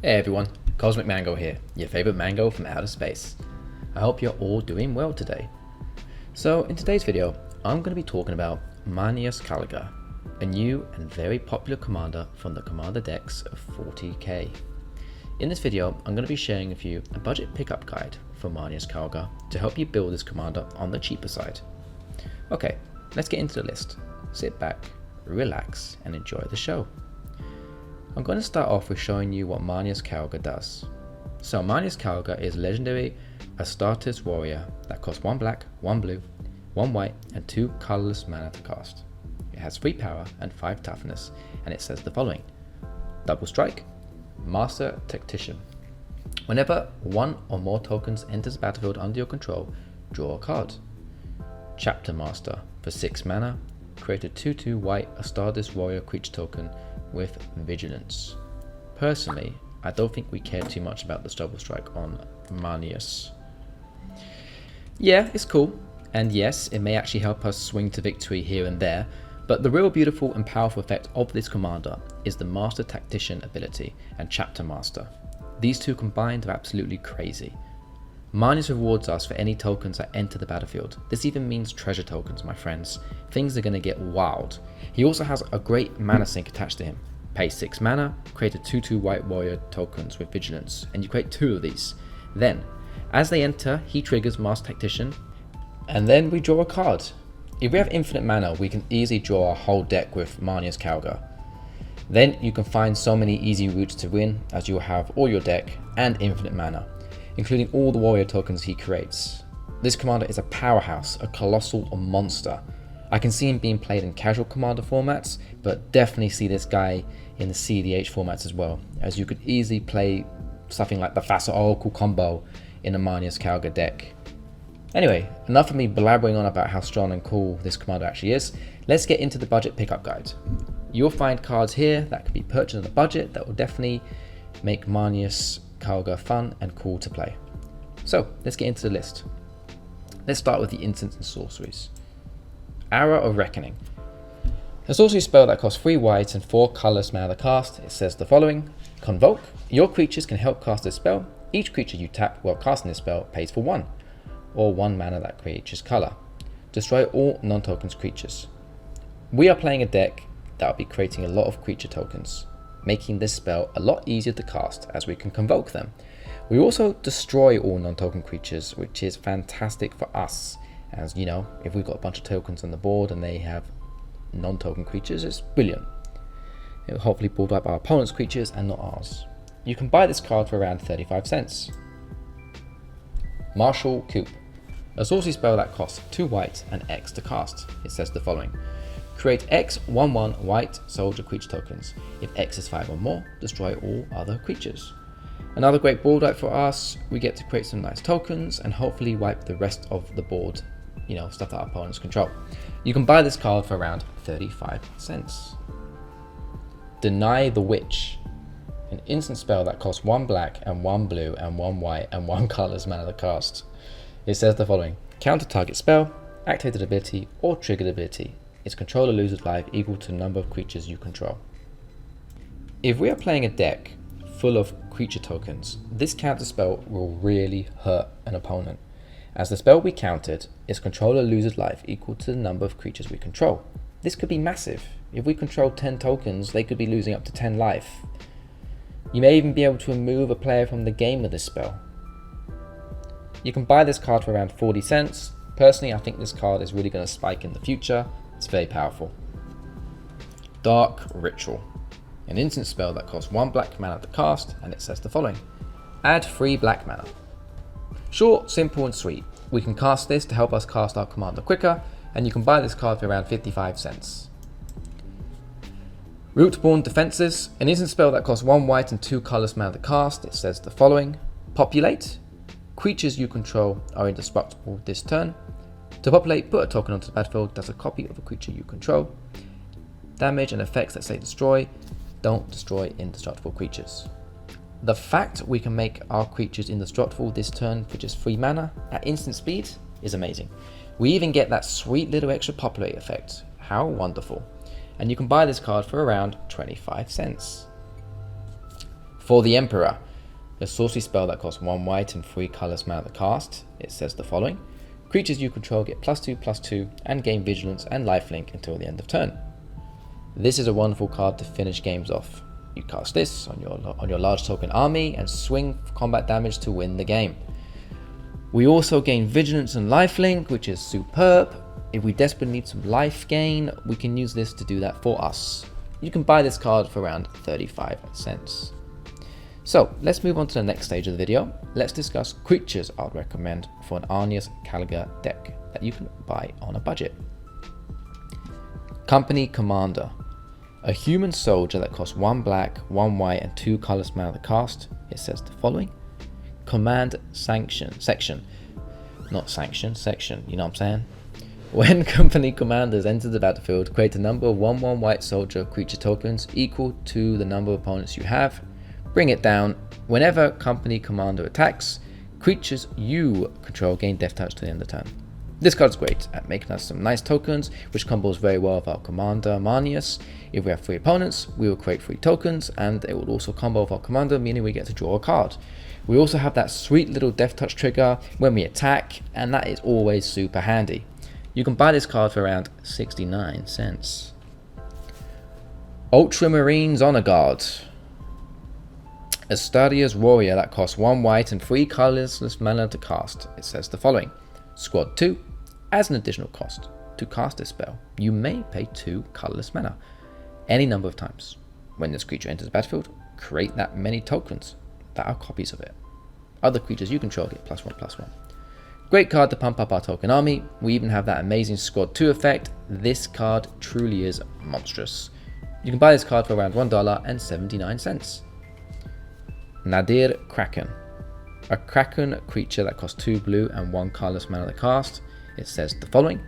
Hey everyone, Cosmic Mango here, your favorite mango from outer space. I hope you're all doing well today. So in today's video, I'm going to be talking about Marneus Calgar, a new and very popular commander from the commander decks of 40k. In this video, I'm going to be sharing with you a budget pickup guide for Marneus Calgar to help you build this commander on the cheaper side. Okay, let's get into the list. Sit back, relax, and enjoy the show. I'm going to start off with showing you what Marneus Calgar does. So Marneus Calgar is legendary Astartes warrior that costs 1 black, 1 blue, 1 white and 2 colorless mana to cast. It has 3 power and 5 toughness, and it says the following: double strike, master tactician. Whenever 1 or more tokens enters the battlefield under your control, draw a card. Chapter master. For 6 mana, create a 2/2 white Astartes warrior creature token with vigilance. Personally, I don't think we care too much about this double strike on Marneus. Yeah, it's cool, and yes, it may actually help us swing to victory here and there, but the real beautiful and powerful effect of this commander is the Master Tactician ability and Chapter Master. These two combined are absolutely crazy. Marneus rewards us for any tokens that enter the battlefield. This even means treasure tokens, my friends. Things are going to get wild. He also has a great mana sink attached to him. Pay 6 mana, create a 2/2 white warrior tokens with vigilance, and you create 2 of these. Then, as they enter, he triggers Master Tactician, and then we draw a card. If we have infinite mana, we can easily draw our whole deck with Marneus Calgar. Then you can find so many easy routes to win, as you will have all your deck and infinite mana, including all the warrior tokens he creates. This commander is a powerhouse, a colossal monster. I can see him being played in casual commander formats, but definitely see this guy in the cEDH formats as well, as you could easily play something like the Thassa Oracle combo in a Marneus Calgar deck. Anyway, enough of me blabbering on about how strong and cool this commander actually is. Let's get into the budget pickup guide. You'll find cards here that can be purchased on a budget that will definitely make Marneus Calgar fun and cool to play. So let's get into the list. Let's start with the instants and sorceries. Hour of Reckoning. A sorcery spell that costs 3 white and 4 colorless mana to cast. It says the following: Convoke. Your creatures can help cast this spell. Each creature you tap while casting this spell pays for 1, or 1 mana that creature's color. Destroy all non-tokens creatures. We are playing a deck that will be creating a lot of creature tokens, making this spell a lot easier to cast as we can convoke them. We also destroy all non-token creatures, which is fantastic for us, as you know, if we've got a bunch of tokens on the board and they have non-token creatures, it's brilliant. It will hopefully build up our opponent's creatures and not ours. You can buy this card for around 35 cents. Martial Coup. A sorcery spell that costs 2 white and X to cast. It says the following: create X 1/1 white soldier creature tokens. If X is 5 or more, destroy all other creatures. Another great board wipe for us. We get to create some nice tokens and hopefully wipe the rest of the board, you know, stuff that our opponents control. You can buy this card for around 35 cents. Deny the Witch. An instant spell that costs 1 black and 1 blue and 1 white and 1 colorless mana to cast. It says the following: counter target spell, activated ability or triggered ability. Its controller loses life equal to the number of creatures you control. If we are playing a deck full of creature tokens, this counter spell will really hurt an opponent, as the spell we countered, its controller loses life equal to the number of creatures we control. This could be massive. If we control 10 tokens, they could be losing up to 10 life. You may even be able to remove a player from the game with this spell. You can buy this card for around 40 cents. Personally, I think this card is really going to spike in the future. It's very powerful. Dark Ritual. An instant spell that costs 1 black mana to cast, and it says the following: add 3 black mana. Short, simple and sweet. We can cast this to help us cast our commander quicker, and you can buy this card for around 55 cents. Rootborn Defenses. An instant spell that costs 1 white and 2 colorless mana to cast. It says the following: populate. Creatures you control are indestructible this turn. To populate, put a token onto the battlefield that's a copy of a creature you control. Damage and effects that say destroy don't destroy indestructible creatures. The fact we can make our creatures indestructible this turn for just 3 mana at instant speed is amazing. We even get that sweet little extra populate effect. How wonderful. And you can buy this card for around 25 cents. For the Emperor, a sorcery spell that costs 1 white and 3 colorless mana to cast, it says the following. Creatures you control get +2/+2 and gain Vigilance and Lifelink until the end of turn. This is a wonderful card to finish games off. You cast this on your large token army and swing for combat damage to win the game. We also gain Vigilance and Lifelink, which is superb. If we desperately need some life gain, we can use this to do that for us. You can buy this card for around 35 cents. So let's move on to the next stage of the video. Let's discuss creatures I'd recommend for an Marneus Calgar deck that you can buy on a budget. Company Commander. A human soldier that costs 1 black, 1 white and 2 colorless mana to cast. It says the following. Command section, you know what I'm saying? When company commanders enter the battlefield, create a number of 1/1 white soldier creature tokens equal to the number of opponents you have. Bring it down. Whenever company commander attacks, creatures you control gain death touch to the end of the turn. This card's great at making us some nice tokens, which combos very well with our commander Marneus. If we have 3 opponents, we will create 3 tokens, and it will also combo with our commander, meaning we get to draw a card. We also have that sweet little death touch trigger when we attack, and that is always super handy. You can buy this card for around 69 cents. Ultramarines Honor Guard. A Stadia's warrior that costs 1 white and 3 colorless mana to cast. It says the following. Squad 2. As an additional cost to cast this spell, you may pay 2 colorless mana any number of times. When this creature enters the battlefield, create that many tokens that are copies of it. Other creatures you control get +1/+1. Great card to pump up our token army. We even have that amazing Squad 2 effect. This card truly is monstrous. You can buy this card for around $1.79. Nadir Kraken. A Kraken creature that costs 2 blue and 1 colorless mana to cast. It says the following.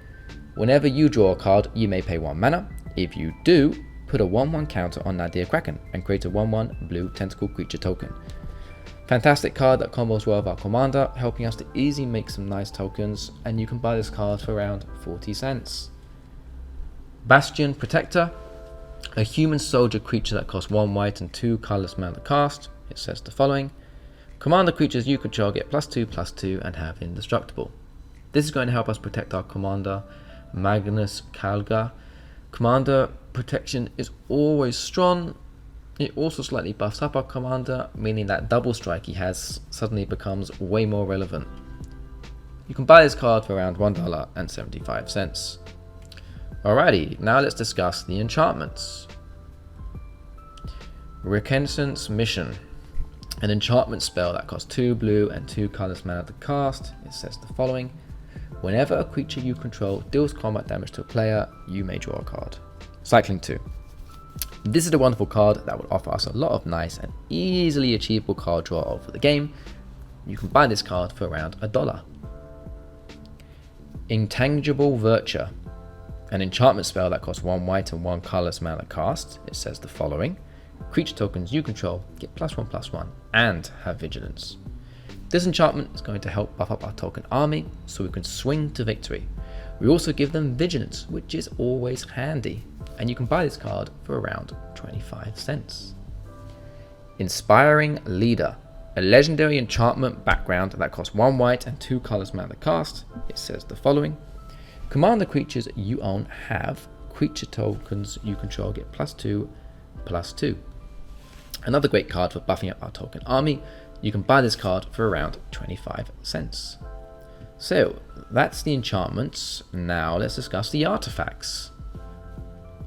Whenever you draw a card, you may pay 1 mana. If you do, put a 1/1 counter on Nadir Kraken and create a 1/1 blue tentacle creature token. Fantastic card that combos well with our commander, helping us to easily make some nice tokens, and you can buy this card for around 40 cents. Bastion Protector. A human soldier creature that costs 1 white and 2 colorless mana to cast. It says the following. Commander creatures you control get +2/+2 and have indestructible. This is going to help us protect our commander, Marneus Calgar. Commander protection is always strong. It also slightly buffs up our commander, meaning that double strike he has suddenly becomes way more relevant. You can buy this card for around $1.75. Alrighty, now let's discuss the enchantments. Reconnaissance Mission. An enchantment spell that costs 2 blue and 2 colorless mana to cast. It says the following. Whenever a creature you control deals combat damage to a player, you may draw a card. Cycling 2. This is a wonderful card that will offer us a lot of nice and easily achievable card draw over the game. You can buy this card for around $1. Intangible Virtue. An enchantment spell that costs 1 white and 1 colorless mana to cast. It says the following. Creature tokens you control get +1/+1 and have Vigilance. This enchantment is going to help buff up our token army so we can swing to victory. We also give them Vigilance, which is always handy, and you can buy this card for around 25 cents. Inspiring Leader. A legendary enchantment background that costs 1 white and 2 colorless mana to cast. It says the following. Commander creatures you own have creature tokens you control get +2/+2. Another great card for buffing up our token army. You can buy this card for around 25 cents. So that's the enchantments. Now let's discuss the artifacts.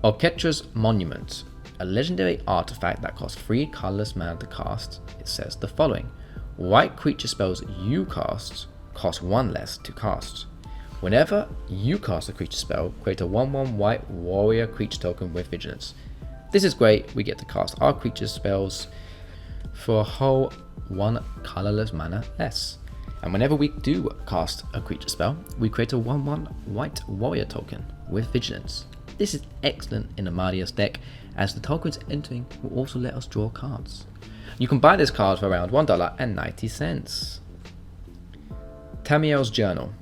Oketra's Monument. A legendary artifact that costs 3 colorless mana to cast. It says the following. White creature spells you cast cost 1 less to cast. Whenever you cast a creature spell, create a 1/1 white warrior creature token with Vigilance. This is great. We get to cast our creature spells for a whole 1 colorless mana less. And whenever we do cast a creature spell, we create a 1/1 white warrior token with Vigilance. This is excellent in a Marneus deck, as the tokens entering will also let us draw cards. You can buy this card for around $1.90. Tamiyo's Journal.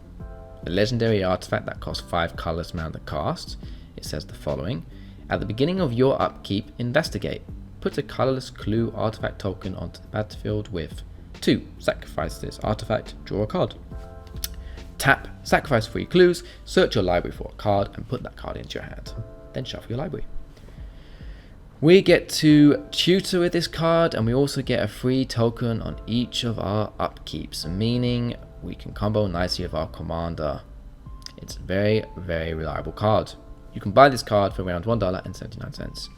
A legendary artifact that costs 5 colorless mana to cast. It says the following. At the beginning of your upkeep, investigate. put a colorless clue artifact token onto the battlefield with 2. Sacrifice this artifact, draw a card. Tap, sacrifice 3 clues, search your library for a card and put that card into your hand. Then shuffle your library. We get to tutor with this card, and we also get a free token on each of our upkeeps, meaning we can combo nicely with our commander. It's a very, very reliable card. You can buy this card for around $1.79.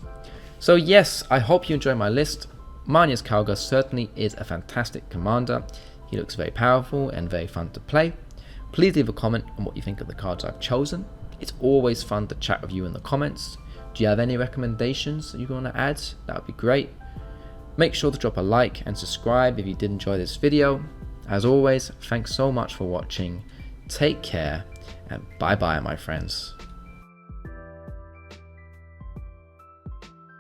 So yes, I hope you enjoy my list. Marneus Calgar certainly is a fantastic commander. He looks very powerful and very fun to play. Please leave a comment on what you think of the cards I've chosen. It's always fun to chat with you in the comments. Do you have any recommendations that you want to add? That would be great. Make sure to drop a like and subscribe if you did enjoy this video. As always, thanks so much for watching. Take care and bye bye my friends.